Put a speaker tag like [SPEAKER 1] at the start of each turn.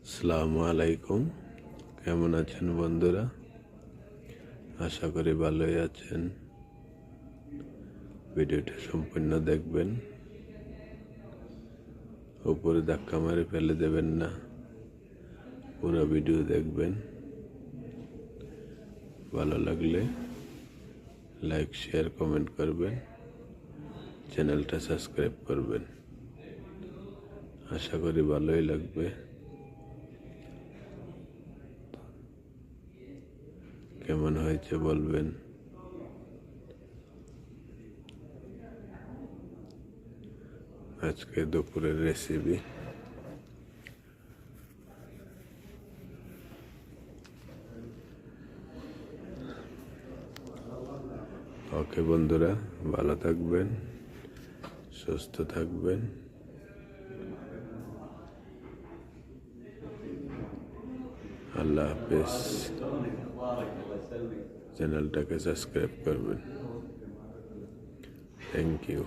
[SPEAKER 1] আসসালামু আলাইকুম। কেমন আছেন বন্ধুরা? আশা করি ভালোই আছেন। ভিডিওটা সম্পূর্ণ দেখবেন। উপরে ধাক্কা মারে ফেলে দেবেন না, পুরো ভিডিও দেখবেন। ভালো লাগলে লাইক, শেয়ার, কমেন্ট করবেন। চ্যানেলটা সাবস্ক্রাইব করবেন। আশা করি ভালোই লাগবে। কেমন হয়েছে বলবেন। আজকে দুপুরের রেসিপি ওকে বন্ধুরা, ভালো থাকবেন, সুস্থ থাকবেন। আল্লাহ হাফেজ। চ্যানেলটাকে সাবস্ক্রাইব করবেন। Thank you.